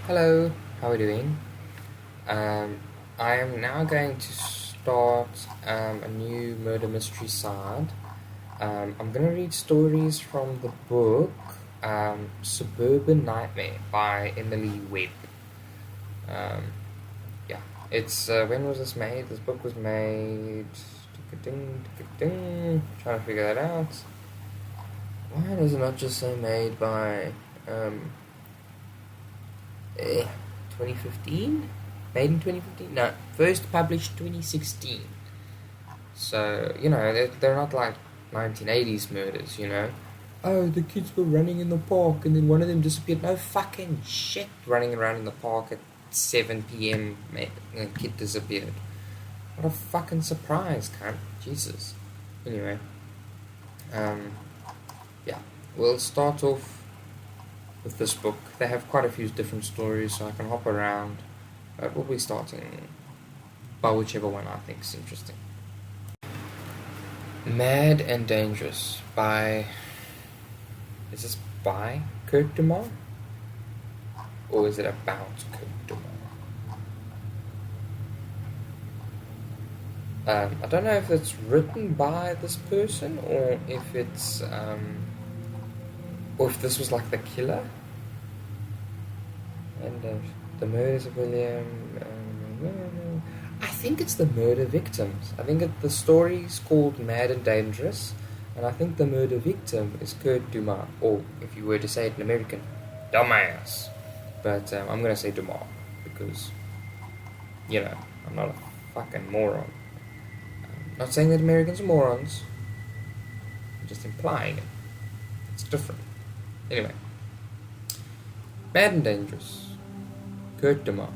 Hello, how are you doing? Um, I am now going to start a new murder mystery side. I'm going to read stories from the book Suburban Nightmare by Emily Webb. Um, yeah, it's when was this made? This book was made. Trying to figure that out. Why does it not just say made by um, eh, 2015? Made in 2015? No, first published 2016. So, they're not like 1980s murders, Oh, the kids were running in the park and then one of them disappeared. No fucking shit. Running around in the park at 7 p.m. And a kid disappeared. What a fucking surprise, cunt. Jesus. Anyway, um, yeah. We'll start off with this book. They have quite a few different stories, so I can hop around. But we'll be starting by whichever one I think is interesting. Mad and Dangerous by. Is this by Kurt Dumas? Or is it about Kurt Dumas? I don't know if it's written by this person or if it's. Or if this was like the killer. And the murders of William. I think it's the murder victims. I think the story's called Mad and Dangerous, and I think the murder victim is Kurt Dumas, or if you were to say it in American, dumbass. But I'm gonna say Dumas because, I'm not a fucking moron. I'm not saying that Americans are morons. I'm just implying it. It's different. Anyway, Mad and Dangerous, Kurt Dumas.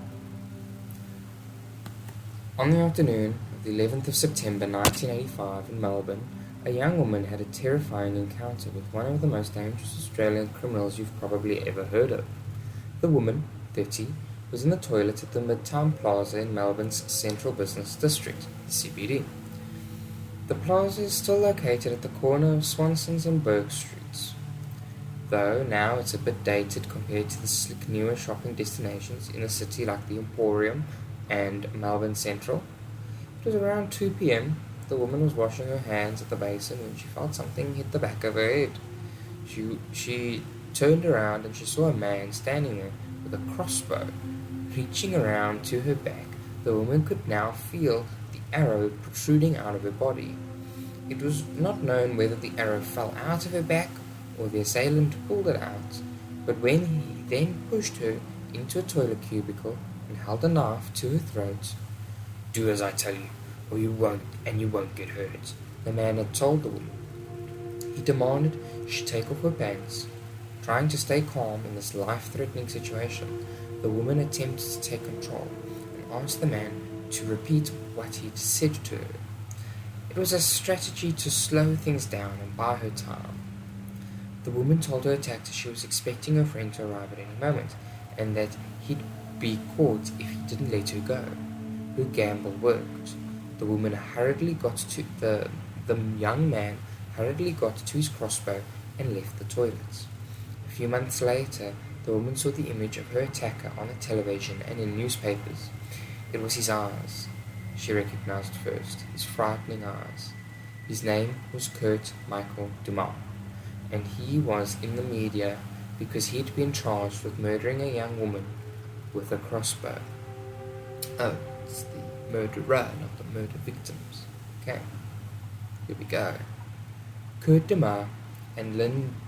On the afternoon of the 11th of September 1985 in Melbourne, a young woman had a terrifying encounter with one of the most dangerous Australian criminals you've probably ever heard of. The woman, 30, was in the toilet at the Midtown Plaza in Melbourne's Central Business District, the CBD. The plaza is still located at the corner of Swanson's and Burke Streets, though now it's a bit dated compared to the slick newer shopping destinations in the city like the Emporium and Melbourne Central. It was around 2 p.m. The woman was washing her hands at the basin when she felt something hit the back of her head. She turned around and she saw a man standing there with a crossbow. Reaching around to her back, the woman could now feel the arrow protruding out of her body. It was not known whether the arrow fell out of her back or the assailant pulled it out, but when he then pushed her into a toilet cubicle and held a knife to her throat. "Do as I tell you, or you won't get hurt," the man had told the woman. He demanded she take off her pants. Trying to stay calm in this life-threatening situation, the woman attempted to take control and asked the man to repeat what he'd said to her. It was a strategy to slow things down and buy her time. The woman told her attacker she was expecting her friend to arrive at any moment, and that he'd be caught if he didn't let her go. Her gamble worked. The woman hurriedly got to the young man hurriedly got to his crossbow and left the toilet. A few months later, the woman saw the image of her attacker on the television and in newspapers. It was his eyes. She recognized first, his frightening eyes. His name was Kurt Michael Dumas, and he was in the media because he'd been charged with murdering a young woman with a crossbow. Oh, it's the murderer, not the murder victims. Okay, here we go. Kurt Dumas and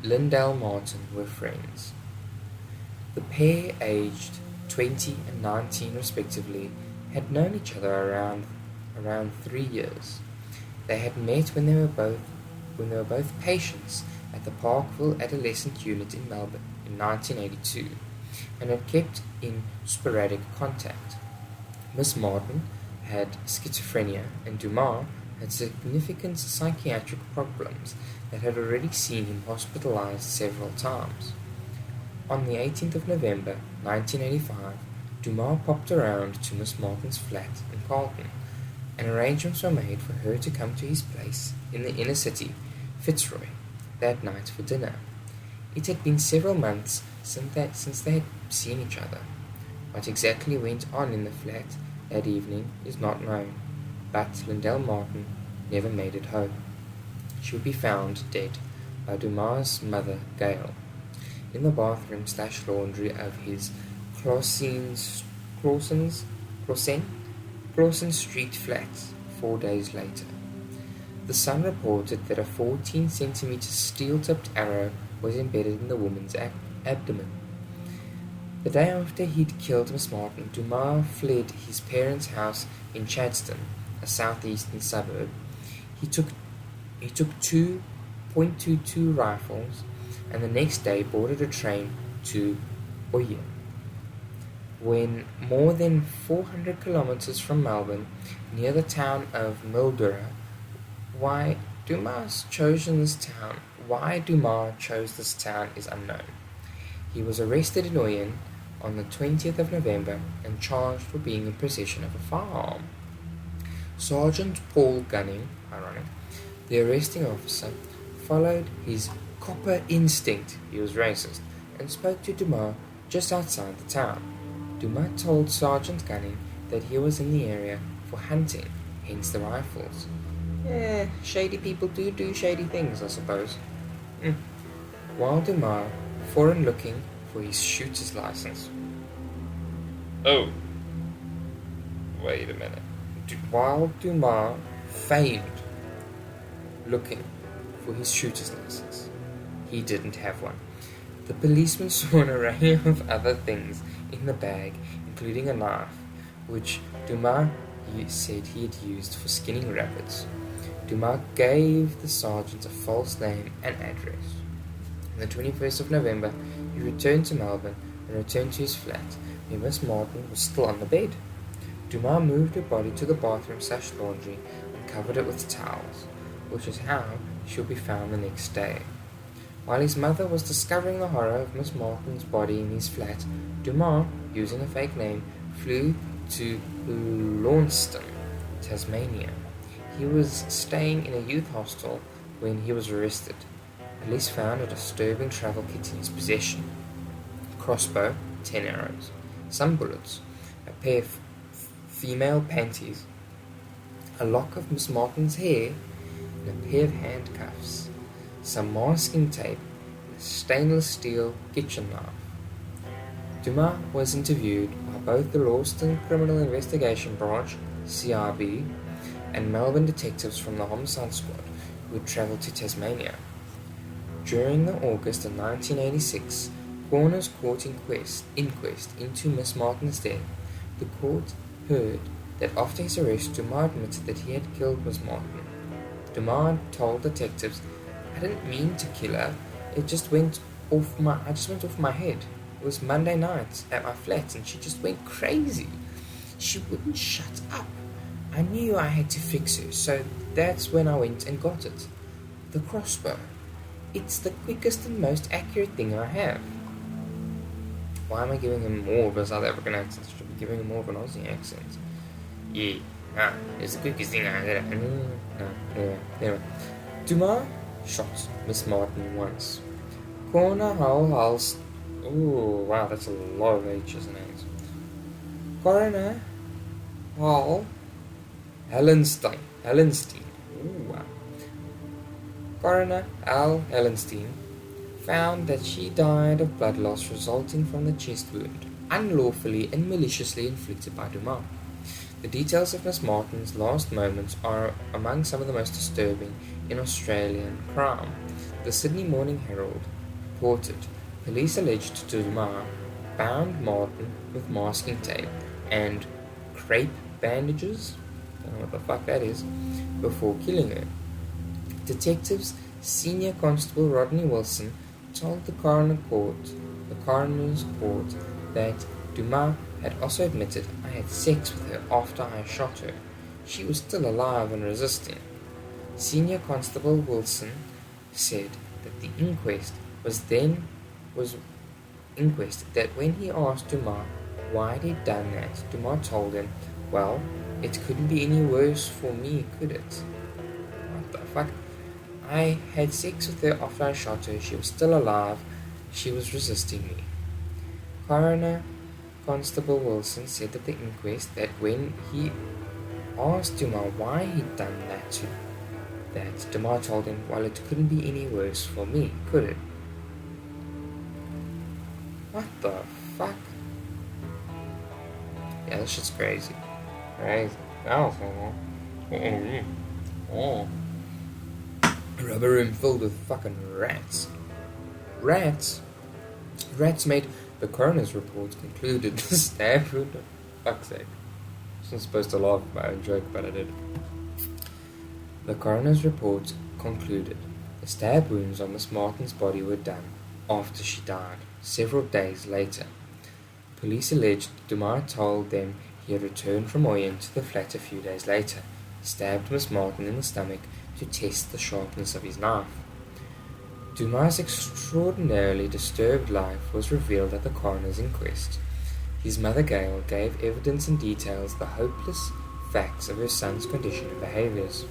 Lindell Martin were friends. The pair, aged 20 and 19 respectively, had known each other around 3 years. They had met when they were both patients at the Parkville Adolescent Unit in Melbourne in 1982, and had kept in sporadic contact. Miss Martin had schizophrenia, and Dumas had significant psychiatric problems that had already seen him hospitalized several times. On the 18th of November 1985, Dumas popped around to Miss Martin's flat in Carlton, and arrangements were made for her to come to his place in the inner city, Fitzroy, that night for dinner. It had been several months since they had seen each other. What exactly went on in the flat that evening is not known, but Lindell Martin never made it home. She would be found dead by Dumas' mother, Gail, in the bathroom/laundry of his Clausen Street flat 4 days later. The Sun reported that a 14-centimeter steel-tipped arrow was embedded in the woman's abdomen. The day after he'd killed Miss Martin, Dumas fled his parents' house in Chadstone, a southeastern suburb. He took 2.22 rifles, and the next day boarded a train to Oye. When more than 400 kilometers from Melbourne, near the town of Mildura, why Dumas chose this town is unknown. He was arrested in Oyen on the 20th of November and charged for being in possession of a firearm. Sergeant Paul Gunning, ironic, the arresting officer, followed his copper instinct, he was racist, and spoke to Dumas just outside the town. Dumas told Sergeant Gunning that he was in the area for hunting, hence the rifles. Shady people do shady things, I suppose. While Dumas, foreign looking for his shooter's license. Oh, wait a minute. While Dumas failed looking for his shooter's license, he didn't have one. The policeman saw an array of other things in the bag, including a knife, which Dumas said he had used for skinning rabbits. Dumas gave the sergeant a false name and address. On the 21st of November, he returned to Melbourne and returned to his flat, where Miss Martin was still on the bed. Dumas moved her body to the bathroom/laundry and covered it with towels, which is how she would be found the next day. While his mother was discovering the horror of Miss Martin's body in his flat, Dumas, using a fake name, flew to Launceston, Tasmania. He was staying in a youth hostel when he was arrested. Police found a disturbing travel kit in his possession: a crossbow, 10 arrows, some bullets, a pair of female panties, a lock of Miss Martin's hair, and a pair of handcuffs, some masking tape, and a stainless steel kitchen knife. Dumas was interviewed by both the Launceston Criminal Investigation Branch, CIB, and Melbourne detectives from the Homicide Squad who had travelled to Tasmania. During the August of 1986 coroner's court inquest into Miss Martin's death, the court heard that after his arrest, Dumas admitted that he had killed Miss Martin. Dumas told detectives, "I didn't mean to kill her. I just went off my head. It was Monday night at my flat and she just went crazy. She wouldn't shut up. I knew I had to fix her, so that's when I went and got it. The crossbow. It's the quickest and most accurate thing I have." Why am I giving him more of a South African accent? I should be giving him more of an Aussie accent. It's the quickest thing I have. Anyway. Dumas shot Miss Martin once. Coroner Hal ooh, wow, that's a lot of H's and A's. Coroner Hal Hellenstein. Ooh, wow. Coroner Al Hellenstein found that she died of blood loss resulting from the chest wound, unlawfully and maliciously inflicted by Dumas. The details of Miss Martin's last moments are among some of the most disturbing in Australian crime. The Sydney Morning Herald reported police alleged Dumas bound Martin with masking tape and crepe bandages, don't know what the fuck that is, before killing her. Detectives Senior Constable Rodney Wilson told the coroner's court that Dumas had also admitted, "I had sex with her after I shot her. She was still alive and resisting." Senior Constable Wilson said that the inquest that when he asked Dumas why he'd done that, Dumas told him, "Well, it couldn't be any worse for me, could it? What the fuck? I had sex with her after I shot her. She was still alive. She was resisting me." Coroner Constable Wilson said at the inquest that when he asked Dumas why he'd done that Dumas told him, "Well, it couldn't be any worse for me, could it?" What the fuck? Yeah, this shit's crazy. Crazy. Oh, oh. A rubber room filled with fucking rats. Rats? Rats made the coroner's report concluded the stab wound. Fuck's sake. I wasn't supposed to laugh at my own joke, but I did. The coroner's report concluded the stab wounds on Miss Martin's body were done after she died, several days later. Police alleged Dumas told them he had returned from Orient to the flat a few days later. He stabbed Miss Martin in the stomach to test the sharpness of his knife. Dumas' extraordinarily disturbed life was revealed at the coroner's inquest. His mother Gail gave evidence and details the hopeless facts of her son's condition and behaviors.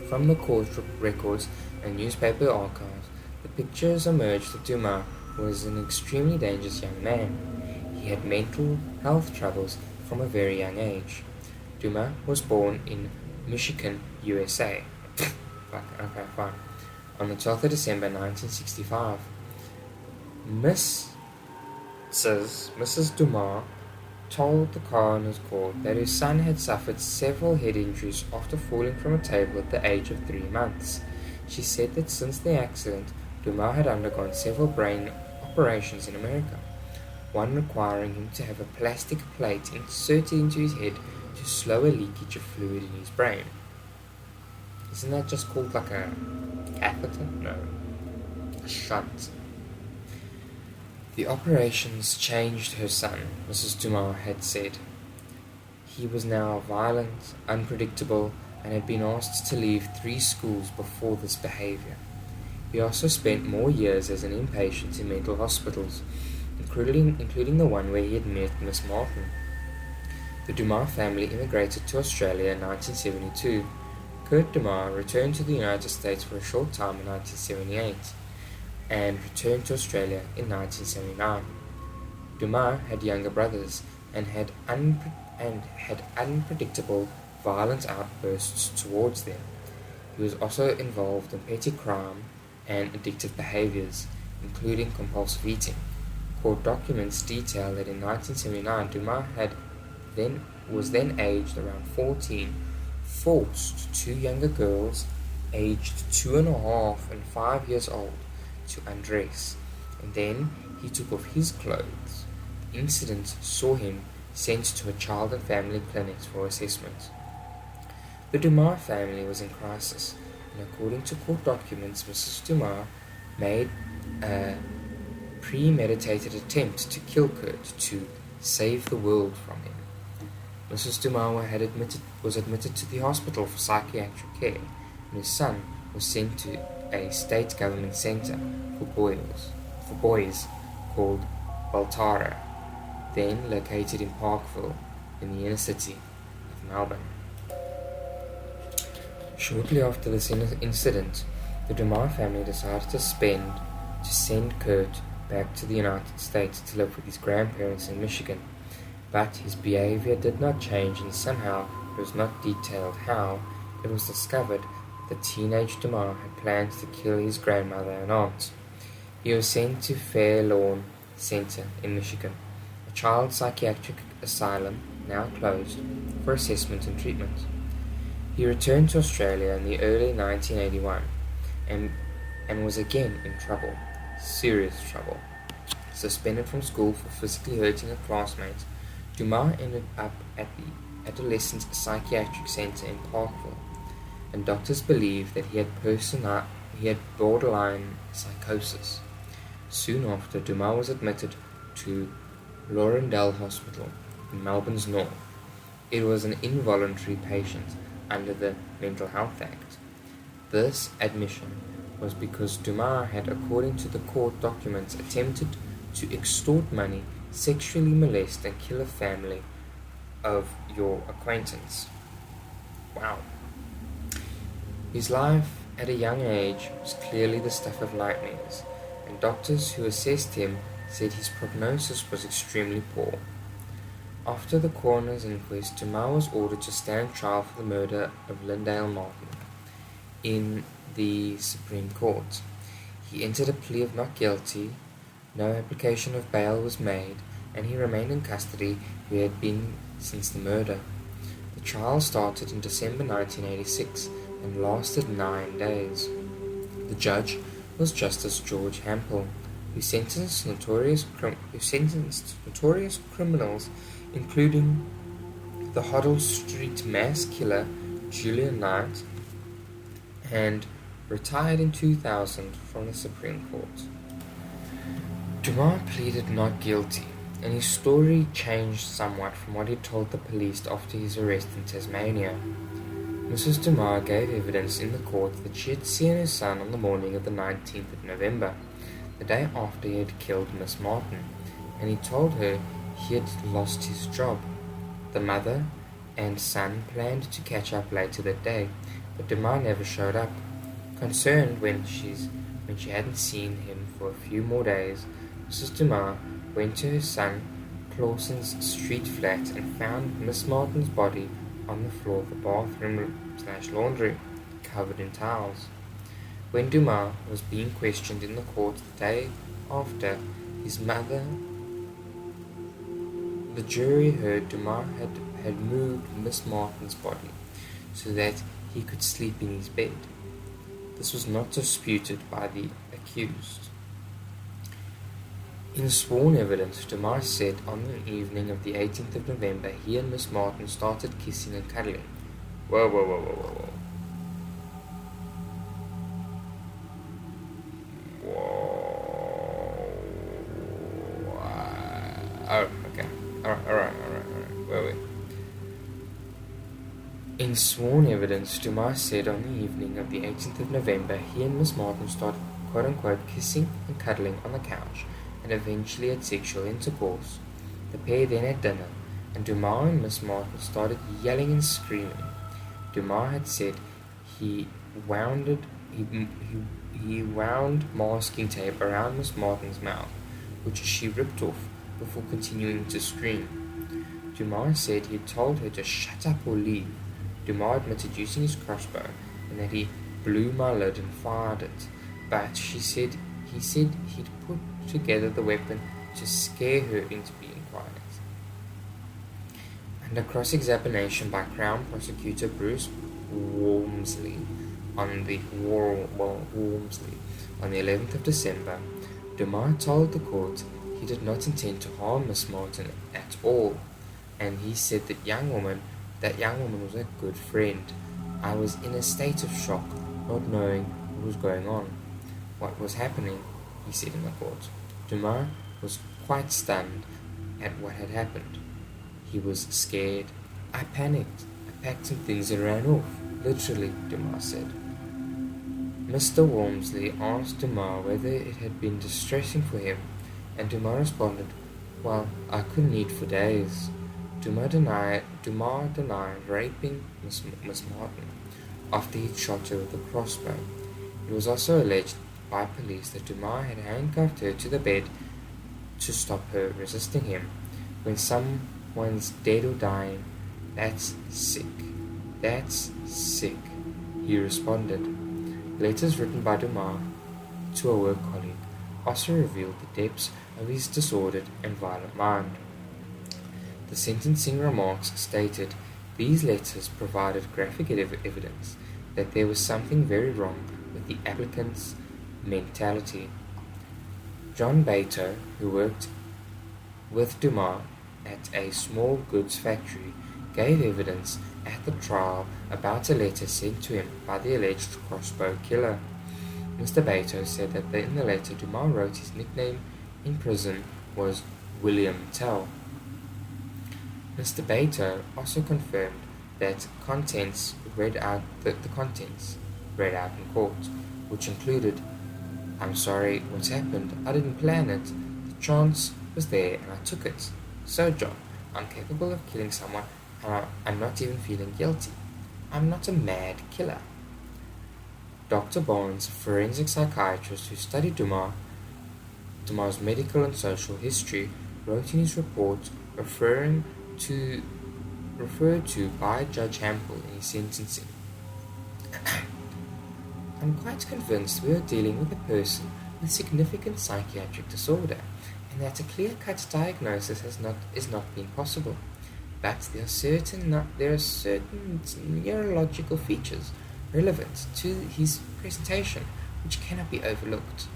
From the court records and newspaper archives, the pictures emerged that Dumas was an extremely dangerous young man. He had mental health troubles from a very young age. Dumas was born in Michigan, USA. Okay, fine. On the 12th of December 1965. Mrs. Dumas told the coroner's court that her son had suffered several head injuries after falling from a table at the age of 3 months. She said that since the accident, Dumas had undergone several brain operations in America, one requiring him to have a plastic plate inserted into his head to slow a leakage of fluid in his brain. Isn't that just called like a catheter? No. A shunt. The operations changed her son, Mrs. Dumas had said. He was now violent, unpredictable, and had been asked to leave 3 schools before this behavior. He also spent more years as an inpatient in mental hospitals, including the one where he had met Miss Martin. The Dumas family immigrated to Australia in 1972. Kurt Dumas returned to the United States for a short time in 1978 and returned to Australia in 1979. Dumas had younger brothers and had unpredictable violent outbursts towards them. He was also involved in petty crime and addictive behaviors, including compulsive eating. Court documents detail that in 1979 Dumas was then aged around 14, forced 2 younger girls, aged 2.5 and 5 years old, to undress, and then he took off his clothes. The incident saw him sent to a child and family clinic for assessment. The Dumas family was in crisis, and according to court documents, Mrs. Dumas made a premeditated attempt to kill Kurt to save the world from him. Mrs. Dumas was admitted to the hospital for psychiatric care, and his son was sent to a state government centre for boys called Baltara, then located in Parkville in the inner city of Melbourne. Shortly after this incident, the Dumas family decided to send Kurt back to the United States to live with his grandparents in Michigan, but his behavior did not change, and somehow it was not detailed how it was discovered that teenage Dumas had planned to kill his grandmother and aunt. He was sent to Fair Lawn Center in Michigan, a child psychiatric asylum now closed, for assessment and treatment. He returned to Australia in the early 1981 and was again in trouble, serious trouble. Suspended from school for physically hurting a classmate, Dumas ended up at the Adolescent Psychiatric Center in Parkville, and doctors believe that he had borderline psychosis. Soon after, Dumas was admitted to Laurendale Hospital in Melbourne's north. It was an involuntary patient under the Mental Health Act. This admission was because Dumas had, according to the court documents, attempted to extort money, sexually molest and kill a family of your acquaintance. Wow. His life at a young age was clearly the stuff of nightmares, and doctors who assessed him said his prognosis was extremely poor. After the coroner's inquest, Dumas was ordered to stand trial for the murder of Lyndale Martin in the Supreme Court. He entered a plea of not guilty, no application of bail was made, and he remained in custody where he had been since the murder. The trial started in December 1986 and lasted 9 days. The judge was Justice George Hampel, who sentenced notorious criminals, including the Hoddle Street mass killer Julian Knight, and retired in 2000 from the Supreme Court. Dumas pleaded not guilty, and his story changed somewhat from what he told the police after his arrest in Tasmania. Mrs. Dumas gave evidence in the court that she had seen her son on the morning of the 19th of November, the day after he had killed Miss Martin, and he told her he had lost his job. The mother and son planned to catch up later that day, but Dumas never showed up. Concerned when she hadn't seen him for a few more days, Mrs. Dumas went to her son Clausen's street flat and found Miss Martin's body on the floor of the bathroom/laundry, covered in towels. When Dumas was being questioned in the court the day after his mother, the jury heard Dumas had moved Miss Martin's body so that he could sleep in his bed. This was not disputed by the accused. In sworn evidence, Dumas said on the evening of the 18th of November he and Miss Martin started kissing and cuddling. Whoa. Oh, okay. Alright. Wait. In sworn evidence, Dumas said on the evening of the 18th of November he and Miss Martin started quote-unquote kissing and cuddling on the couch, and eventually had sexual intercourse. The pair then had dinner, and Dumas and Miss Martin started yelling and screaming. Dumas had said he wound masking tape around Miss Martin's mouth, which she ripped off before continuing to scream. Dumas said he had told her to shut up or leave. Dumas admitted using his crossbow and that he blew my lid and fired it, but he said he'd put together the weapon to scare her into being quiet. Under cross-examination by Crown Prosecutor Bruce Walmsley on the 11th of December, Dumas told the court he did not intend to harm Miss Martin at all, and he said that young woman was a good friend. I was in a state of shock, not knowing what was going on, what was happening, he said in the court. Dumas was quite stunned at what had happened. He was scared. I panicked. I packed some things and ran off. Literally, Dumas said. Mr. Walmsley asked Dumas whether it had been distressing for him, and Dumas responded, well, I couldn't eat for days. Dumas denied raping Miss Martin after he'd shot her with a crossbow. It was also alleged by police that Dumas had handcuffed her to the bed to stop her resisting him. When someone's dead or dying, that's sick. That's sick, he responded. Letters written by Dumas to a work colleague also revealed the depths of his disordered and violent mind. The sentencing remarks stated these letters provided graphic evidence that there was something very wrong with the applicant's mentality. John Bato, who worked with Dumas at a small goods factory, gave evidence at the trial about a letter sent to him by the alleged crossbow killer. Mr. Bato said that in the letter Dumas wrote his nickname in prison was William Tell. Mr. Bato also confirmed that the contents read out in court, which included, I'm sorry what's happened, I didn't plan it, the chance was there and I took it. So John, I'm capable of killing someone and I'm not even feeling guilty. I'm not a mad killer. Dr. Barnes, a forensic psychiatrist who studied Dumas' medical and social history, wrote in his report referring referred to by Judge Hampel in his sentencing. I'm quite convinced we are dealing with a person with significant psychiatric disorder, and that a clear-cut diagnosis is not been possible. But there are certain neurological features relevant to his presentation which cannot be overlooked.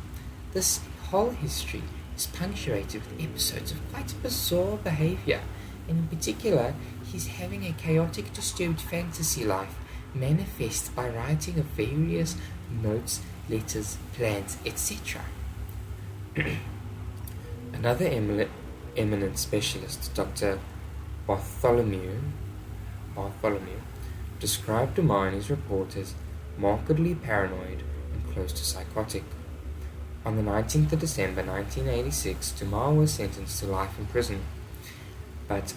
This whole history is punctuated with episodes of quite bizarre behavior, and in particular, he's having a chaotic, disturbed fantasy life manifest by writing of various notes, letters, plans, etc. Another eminent specialist, Dr. Bartholomew, described Dumas in his report as markedly paranoid and close to psychotic. On the 19th of December 1986, Dumas was sentenced to life in prison, but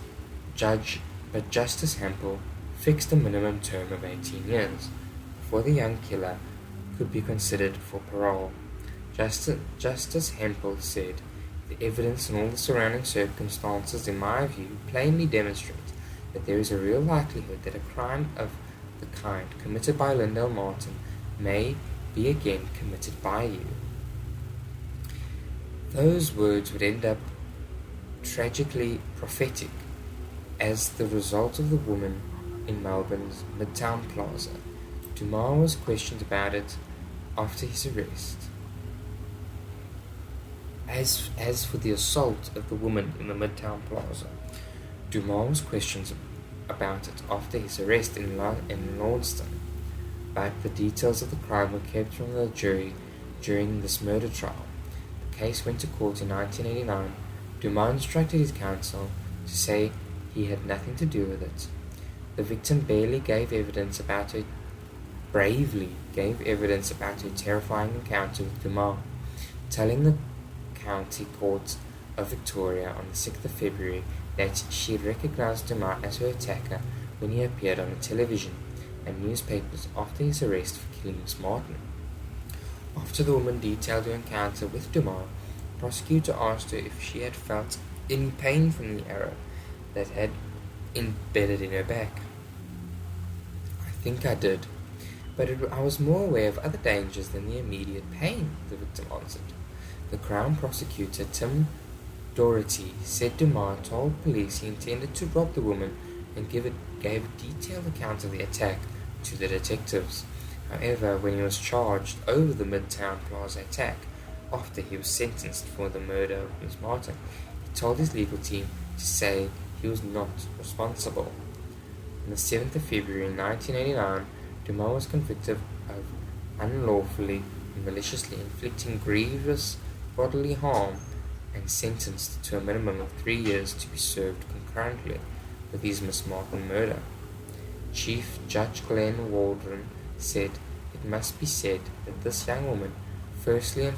Justice Hampel fixed a minimum term of 18 years before the young killer could be considered for parole. Justice Hampel said, "The evidence and all the surrounding circumstances, in my view, plainly demonstrate that there is a real likelihood that a crime of the kind committed by Lyndall Martin may be again committed by you." Those words would end up tragically prophetic as the result of the woman in Melbourne's Midtown Plaza. Dumas was questioned about it after his arrest. As for the assault of the woman in the Midtown Plaza, Dumas was questioned about it after his arrest in Launceston, but the details of the crime were kept from the jury during this murder trial. The case went to court in 1989. Dumas instructed his counsel to say he had nothing to do with it. The victim bravely gave evidence about her terrifying encounter with Dumas, telling the County Court of Victoria on the 6th of February that she recognized Dumas as her attacker when he appeared on the television and newspapers after his arrest for killing Miss Martin. After the woman detailed her encounter with Dumas, the prosecutor asked her if she had felt any pain from the arrow that had embedded in her back. "I think I did, but I was more aware of other dangers than the immediate pain," the victim answered. The Crown Prosecutor, Tim Doherty, said Dumas told police he intended to rob the woman and gave a detailed account of the attack to the detectives. However, when he was charged over the Midtown Plaza attack, after he was sentenced for the murder of Miss Martin, he told his legal team to say he was not responsible. On the 7th of February 1989, Dumas was convicted of unlawfully and maliciously inflicting grievous bodily harm and sentenced to a minimum of 3 years to be served concurrently with his Miss Martin murder. Chief Judge Glenn Waldron said, "It must be said that this young woman, firstly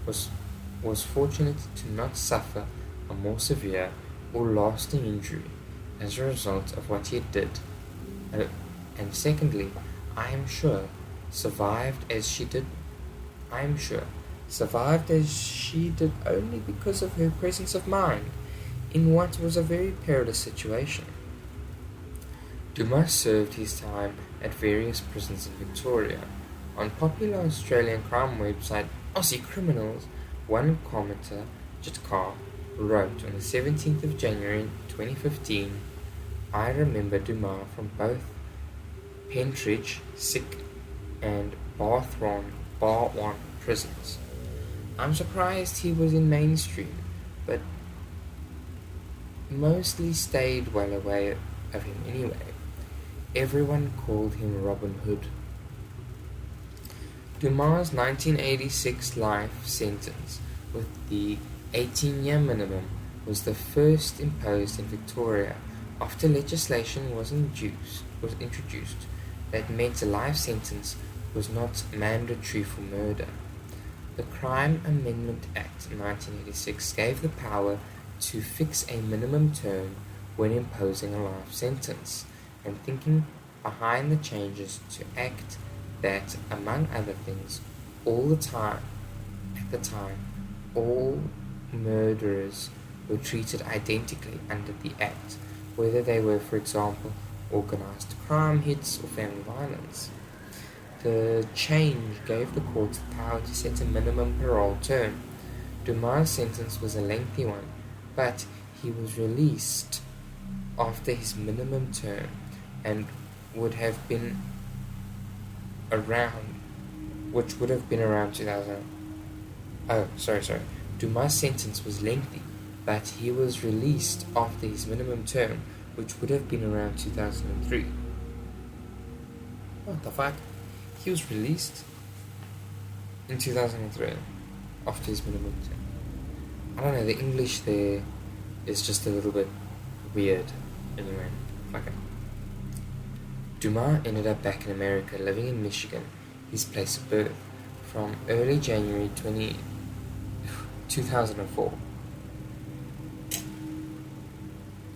was fortunate to not suffer a more severe or lasting injury as a result of what he did, and secondly, I am sure, survived as she did only because of her presence of mind in what was a very perilous situation." Dumas served his time at various prisons in Victoria. On popular Australian crime website Aussie Criminals, one commenter, Jitkar, wrote on the 17th of January 2015, "I remember Dumas from both Pentridge, Sick, and Barwon prisons. I'm surprised he was in mainstream, but mostly stayed well away of him anyway. Everyone called him Robin Hood." Dumas' 1986 life sentence with the 18-year minimum was the first imposed in Victoria after legislation was introduced that meant a life sentence was not mandatory for murder. The Crime Amendment Act 1986 gave the power to fix a minimum term when imposing a life sentence, and thinking behind the changes to act that, among other things, all murderers were treated identically under the Act, whether they were, for example, organized crime hits or family violence. The change gave the courts the power to set a minimum parole term. Dumas' sentence was a lengthy one, but he was released after his minimum term and would have been around, which would have been around 2000. Oh, sorry. Dumas' sentence was lengthy, but he was released after his minimum term, which would have been around 2003. What the fuck? He was released in 2003 after his minimum term. I don't know, the English there is just a little bit weird. Anyway, fuck it. Dumas ended up back in America, living in Michigan, his place of birth, from early January 2004.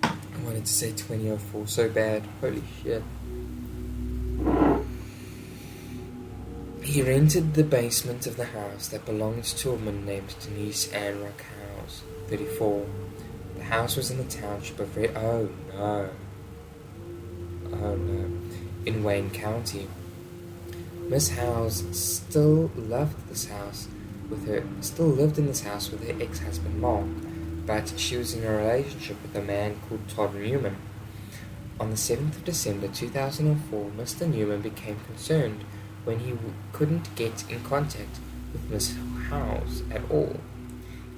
I wanted to say 2004 so bad, holy shit. He rented the basement of the house that belonged to a woman named Denise Ann Rockhouse, 34. The house was in the township of in Wayne County. Miss Howes still lived in this house with her ex-husband Mark, but she was in a relationship with a man called Todd Newman. On the 7th of December 2004, Mr. Newman became concerned when he couldn't get in contact with Miss Howes at all.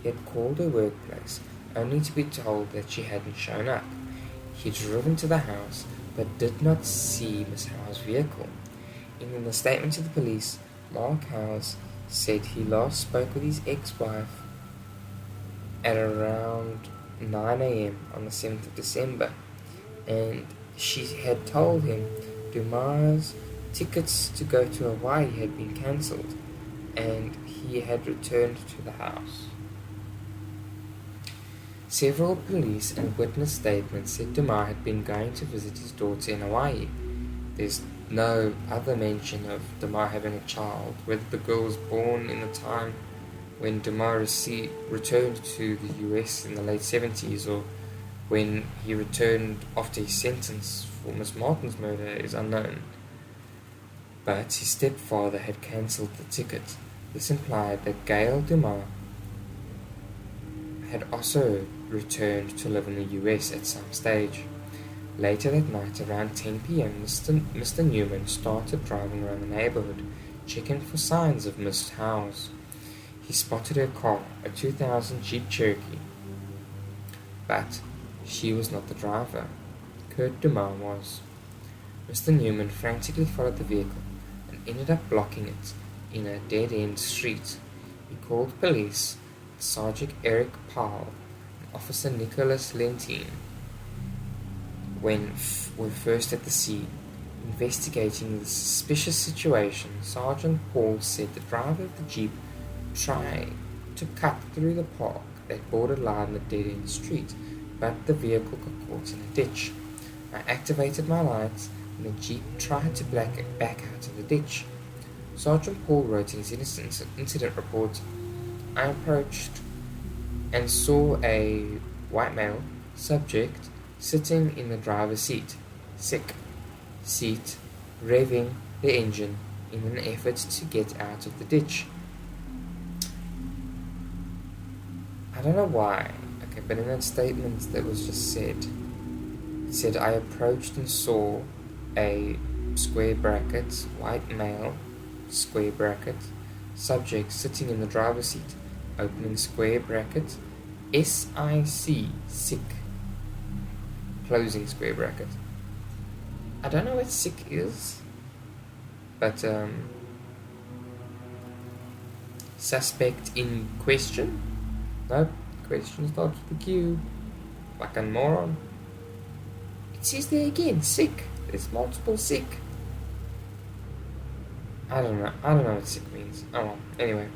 He had called her workplace, only to be told that she hadn't shown up. He had driven to the house, but did not see Miss Howes' vehicle. In the statement to the police, Mark Howes said he last spoke with his ex-wife at around 9 a.m. on the 7th of December, and she had told him Dumas' tickets to go to Hawaii had been cancelled, and he had returned to the house. Several police and witness statements said Dumas had been going to visit his daughter in Hawaii. There's no other mention of Dumas having a child, whether the girl was born in the time when Dumas returned to the US in the late 70s or when he returned after his sentence for Miss Martin's murder is unknown. But his stepfather had cancelled the ticket. This implied that Gail Dumas had also returned to live in the US at some stage. Later that night, around 10 p.m., Mr. Newman started driving around the neighborhood, checking for signs of Miss Howes. He spotted her car, a 2000 Jeep Cherokee, but she was not the driver. Kurt Dumas was. Mr. Newman frantically followed the vehicle and ended up blocking it in a dead-end street. He called police. Sergeant Eric Powell and Officer Nicholas Lentine were first at the scene. Investigating the suspicious situation, Sergeant Paul said the driver of the Jeep tried to cut through the park that borderlined the dead-end street, but the vehicle got caught in a ditch. I activated my lights and the Jeep tried to back out of the ditch. Sergeant Paul wrote in his incident report, I approached and saw a white male subject sitting in the driver's seat, revving the engine in an effort to get out of the ditch. I don't know why, but in that statement that was just said, it said, I approached and saw a square bracket, white male, square bracket, subject sitting in the driver's seat, opening square bracket, SIC, sick, closing square bracket. I don't know what sick is, but suspect in question? Nope, question starts with the Q. Fucking moron. It says there again, sick. There's multiple sick. I don't know what sick means. Oh well, anyway.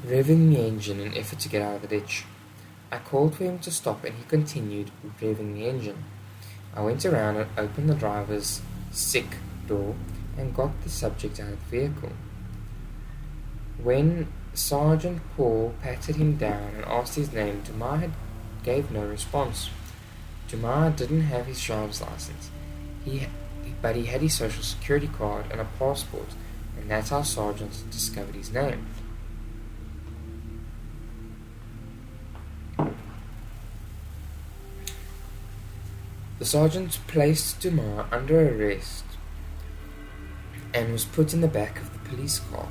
Revving the engine in an effort to get out of the ditch. I called for him to stop and he continued revving the engine. I went around and opened the driver's sick door and got the subject out of the vehicle. When Sergeant Paul patted him down and asked his name. Gave no response. Dumas didn't have his driver's license, but he had his social security card and a passport, and that's how Sergeant discovered his name. The sergeant placed Dumas under arrest and was put in the back of the police car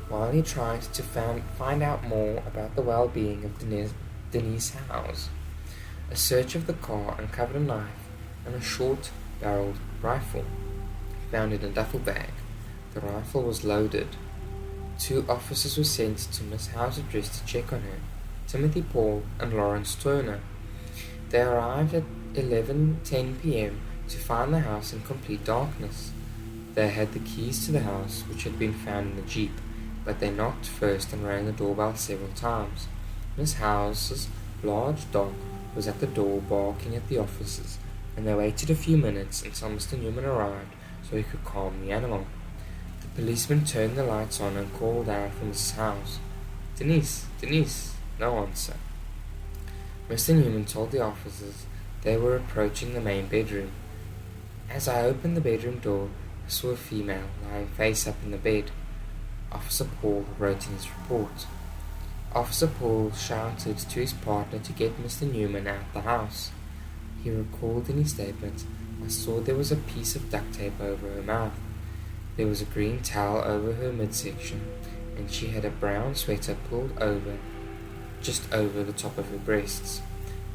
while he tried to find out more about the well-being of Denise Howes. A search of the car uncovered a knife and a short-barreled rifle found in a duffel bag. The rifle was loaded. 2 officers were sent to Miss Howe's address to check on her, Timothy Paul and Lawrence Turner. They arrived at 11:10 p.m. to find the house in complete darkness. They had the keys to the house, which had been found in the jeep, but they knocked first and rang the doorbell several times. Miss House's large dog was at the door barking at the officers, and they waited a few minutes until Mr. Newman arrived so he could calm the animal. The policeman turned the lights on and called out from Mrs. House, "Denise, Denise!" No answer. Mr. Newman told the officers they were approaching the main bedroom. As I opened the bedroom door, I saw a female lying face up in the bed. Officer Paul wrote in his report. Officer Paul shouted to his partner to get Mr. Newman out the house. He recalled in his statement, "I saw there was a piece of duct tape over her mouth. There was a green towel over her midsection, and she had a brown sweater pulled over, just over the top of her breasts.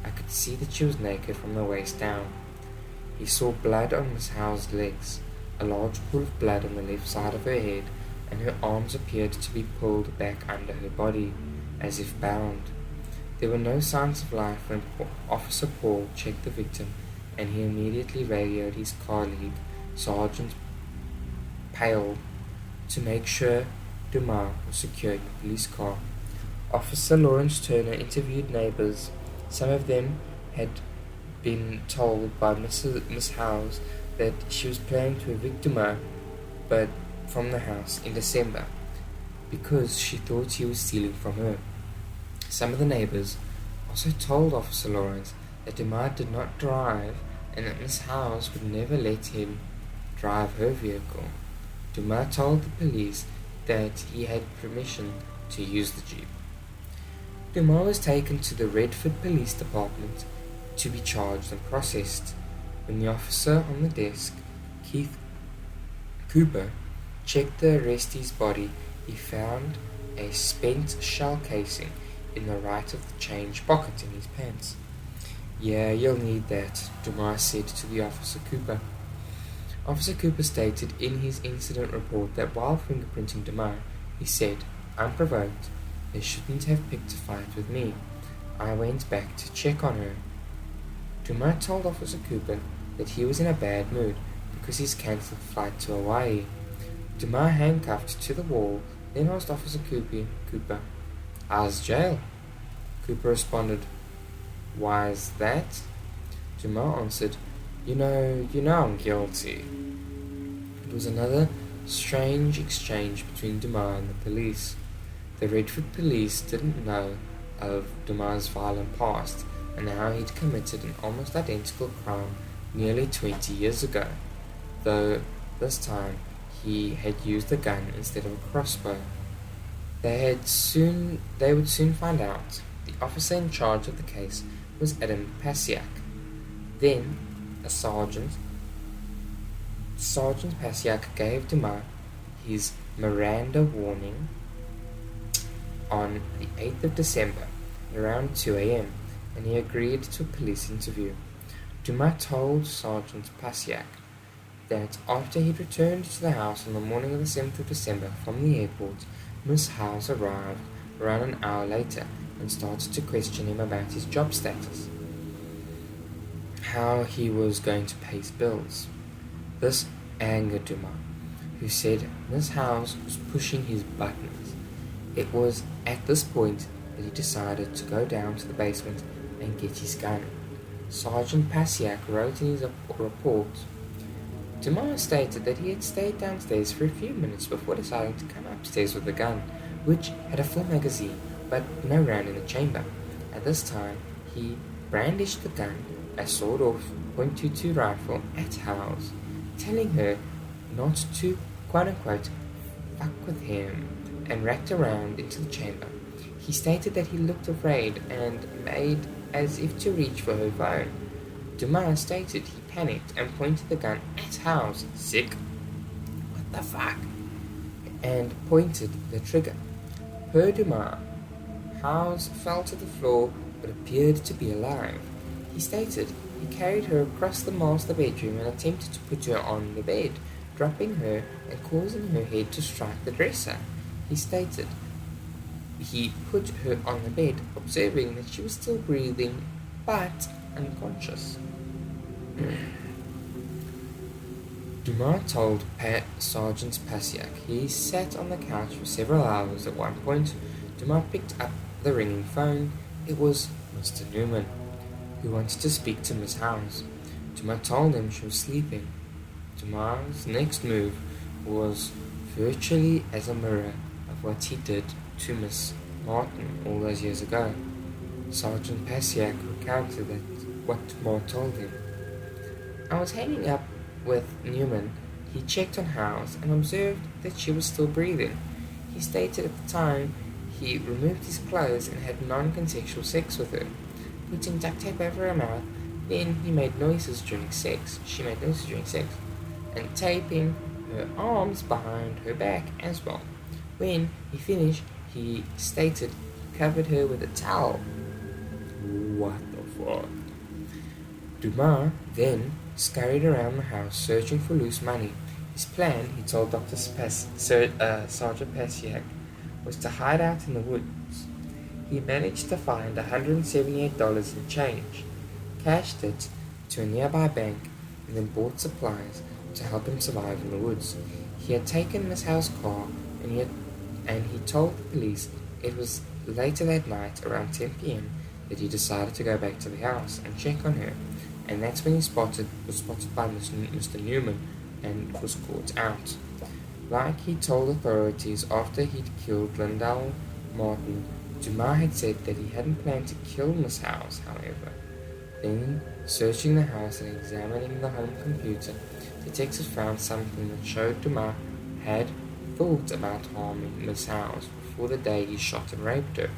I could see that she was naked from the waist down." He saw blood on Miss Howe's legs, a large pool of blood on the left side of her head, and her arms appeared to be pulled back under her body, as if bound. There were no signs of life when Officer Paul checked the victim, and he immediately radioed his colleague, Sergeant Pale, to make sure Dumas was secured in the police car. Officer Lawrence Turner interviewed neighbors. Some of them had been told by Miss Howes that she was planning to evict Dumas from the house in December because she thought he was stealing from her. Some of the neighbors also told Officer Lawrence that Dumas did not drive and that Miss Howes would never let him drive her vehicle. Dumas told the police that he had permission to use the jeep. Dumas was taken to the Redford Police Department to be charged and processed. When the officer on the desk, Keith Cooper, checked the arrestee's body, he found a spent shell casing in the right of the change pocket in his pants. "Yeah, you'll need that," Dumas said to the Officer Cooper. Officer Cooper stated in his incident report that while fingerprinting Dumas, he said, "Unprovoked, they shouldn't have picked a fight with me. I went back to check on her." Dumas told Officer Cooper that he was in a bad mood because he's cancelled flight to Hawaii. Dumas handcuffed to the wall, then asked Officer Cooper, "How's jail?" Cooper responded, "Why's that?" Dumas answered, You know I'm guilty." It was another strange exchange between Dumas and the police. The Redford police didn't know of Dumas' violent past and how he'd committed an almost identical crime nearly 20 years ago, though this time he had used a gun instead of a crossbow. They would soon find out. The officer in charge of the case was Adam Pasiak. Then a sergeant. Sergeant Pasiak gave Dumas his Miranda warning on the 8th of December around 2 a.m. and he agreed to a police interview. Dumas told Sergeant Pasiak that after he'd returned to the house on the morning of the 7th of December from the airport, Miss Howes arrived around an hour later and started to question him about his job status, how he was going to pay his bills. This angered Dumas, who said Miss Howes was pushing his buttons. It was at this point that he decided to go down to the basement and get his gun. Sergeant Pasiak wrote in his report, Dumas stated that he had stayed downstairs for a few minutes before deciding to come upstairs with the gun. which had a full magazine but no round in the chamber. At this time, he brandished the gun, a sawed-off .22 rifle, at Howes, telling her not to, quote-unquote, fuck with him, and racked around into the chamber. He stated that he looked afraid and made as if to reach for her phone. Dumas stated he panicked and pointed the gun at Howes, sick, what the fuck, and pointed the trigger. Per Dumas, Howes fell to the floor but appeared to be alive. He stated he carried her across the master bedroom and attempted to put her on the bed, dropping her and causing her head to strike the dresser. He stated he put her on the bed, observing that she was still breathing but unconscious. Dumas told Sergeant Pasiak he sat on the couch for several hours. At one point, Dumas picked up the ringing phone. It was Mr. Newman, who wanted to speak to Miss Howes. Dumas told him she was sleeping. Dumas' next move was virtually as a mirror of what he did to Miss Martin all those years ago. Sergeant Pasiak recounted that what Dumas told him. I was hanging up with Newman. He checked on Howes and observed that she was still breathing. He stated at the time he removed his clothes and had non-consensual sex with her, putting duct tape over her mouth. Then he made noises during sex. She made noises during sex, and taping her arms behind her back as well. When he finished, he stated he covered her with a towel. What the fuck? Dumas then scurried around the house searching for loose money. His plan, he told Sergeant Pasiak, was to hide out in the woods. He managed to find $178 in change, cashed it to a nearby bank, and then bought supplies to help him survive in the woods. He had taken Miss Howe's car, and he told the police it was later that night, around 10 p.m., that he decided to go back to the house and check on her, and that's when he was spotted by Mr. Newman and was caught out. Like he told authorities after he'd killed Lyndall Martin, Dumas had said that he hadn't planned to kill Miss Howes, however. Then, searching the house and examining the home computer, detectives found something that showed Dumas had thought about harming Miss Howes before the day he shot and raped her.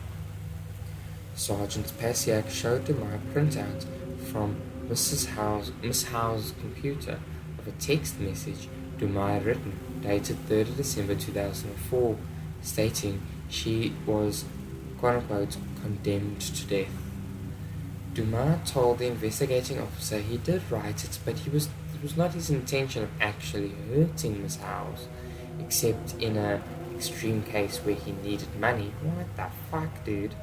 Sergeant Pasiak showed Dumas a printout from Miss Howes' computer of a text message Dumas had written, dated 3rd of December 2004, stating she was, quote-unquote, condemned to death. Dumas told the investigating officer he did write it, but it was not his intention of actually hurting Miss Howes, except in an extreme case where he needed money. What the fuck, dude?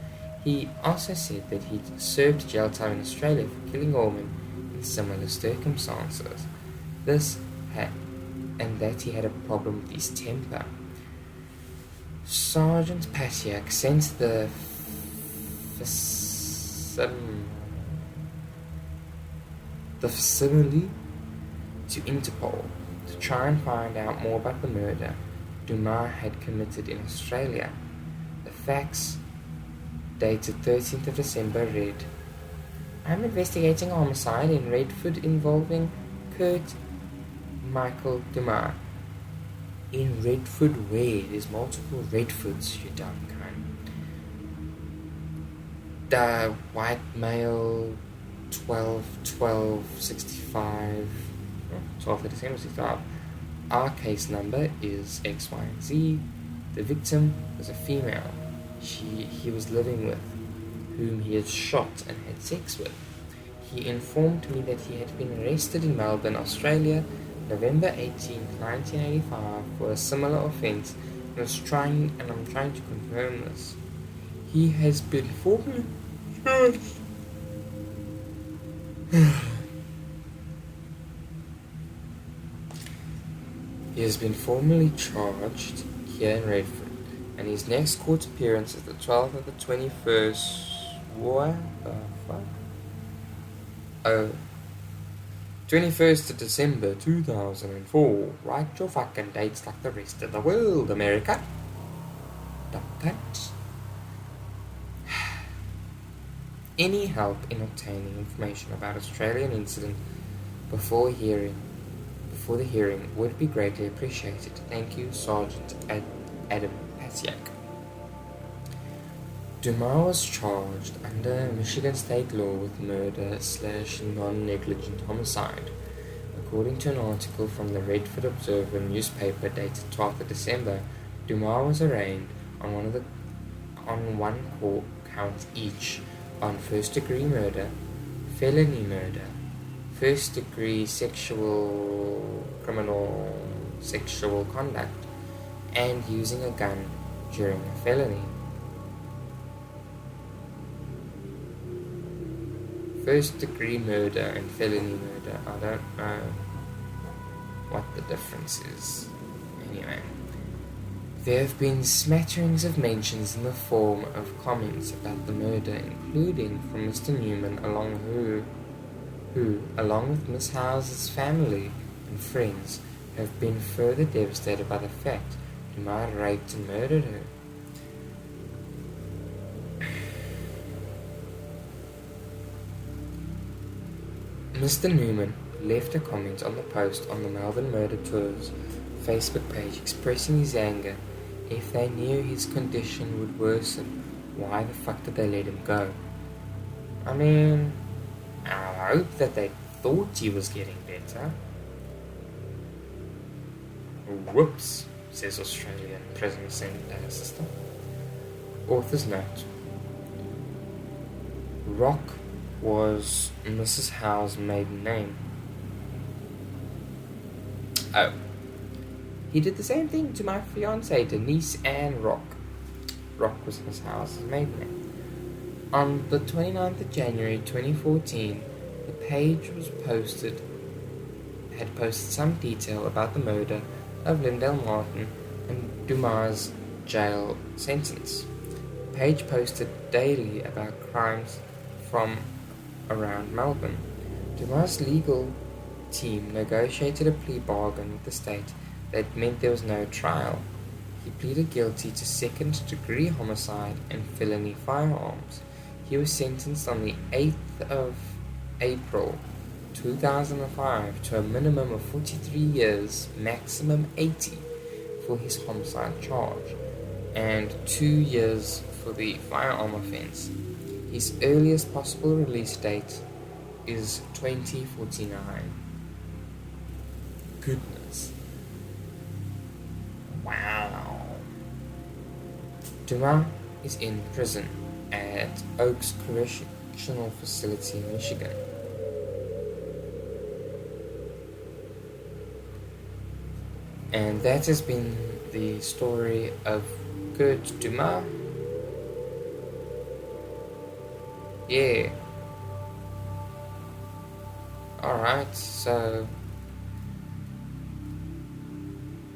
He also said that he'd served jail time in Australia for killing a woman in similar circumstances. And that he had a problem with his temper. Sergeant Pasiak sent the facsimile to Interpol to try and find out more about the murder Dumas had committed in Australia. The facts, dated 13th of December, read, I'm investigating a homicide in Redford involving Kurt Michael Dumas. In Redford where? There's multiple Redfords, you dumb cunt. The white male 12/12/65 12th of December 65. Our case number is X, Y, and Z. The victim was a female he was living with, whom he had shot and had sex with. He informed me that he had been arrested in Melbourne, Australia, November 18, 1985, for a similar offence, and I'm trying to confirm this. He has been formally charged. He has been formally charged here in Redford, and his next court appearance is the 12th of the 21st. What the fuck? 21st of December 2004. Write your fucking dates like the rest of the world, America. cut. Any help in obtaining information about Australian incident before the hearing would be greatly appreciated. Thank you, Sergeant Adam Pasiak. Dumas was charged under Michigan state law with murder/non-negligent homicide. According to an article from the Redford Observer newspaper dated 12th of December, Dumas was arraigned on one count each on first-degree murder, felony murder, first-degree criminal sexual conduct, and using a gun during a felony. First-degree murder and felony murder, I don't know what the difference is. Anyway, there have been smatterings of mentions in the form of comments about the murder, including from Mr. Newman, who, along with Miss House's family and friends, have been further devastated by the fact Dumas raped and murdered her. Mr. Newman left a comment on the post on the Melbourne Murder Tours Facebook page expressing his anger. If they knew his condition would worsen, why the fuck did they let him go? I mean, I hope that they thought he was getting better. Whoops, says Australian prison system. Author's note. Rock was Mrs. Howe's maiden name. Oh. He did the same thing to my fiancée, Denise Ann Rock. Rock was Miss House's maiden name. On the 29th of January 2014, the page had posted some detail about the murder of Lindell Martin and Dumas' jail sentence. The page posted daily about crimes from around Melbourne. Dumas' legal team negotiated a plea bargain with the state that meant there was no trial. He pleaded guilty to second-degree homicide and felony firearms. He was sentenced on the 8th of April 2005 to a minimum of 43 years, maximum 80 for his homicide charge, and 2 years for the firearm offense. His earliest possible release date is 2049. Goodness. Wow. Dumas is in prison at Oaks Correctional Facility in Michigan. And that has been the story of Kurt Dumas. Yeah. Alright, so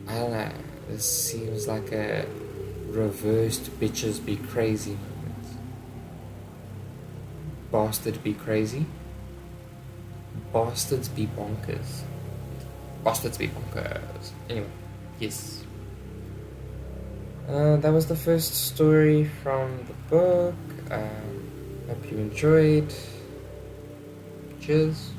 I don't know, this seems like a reversed bitches be crazy moment. Bastard be crazy. Bastards be bonkers. Bastards be bonkers. Anyway, yes. That was the first story from the book. Hope you enjoyed. Cheers.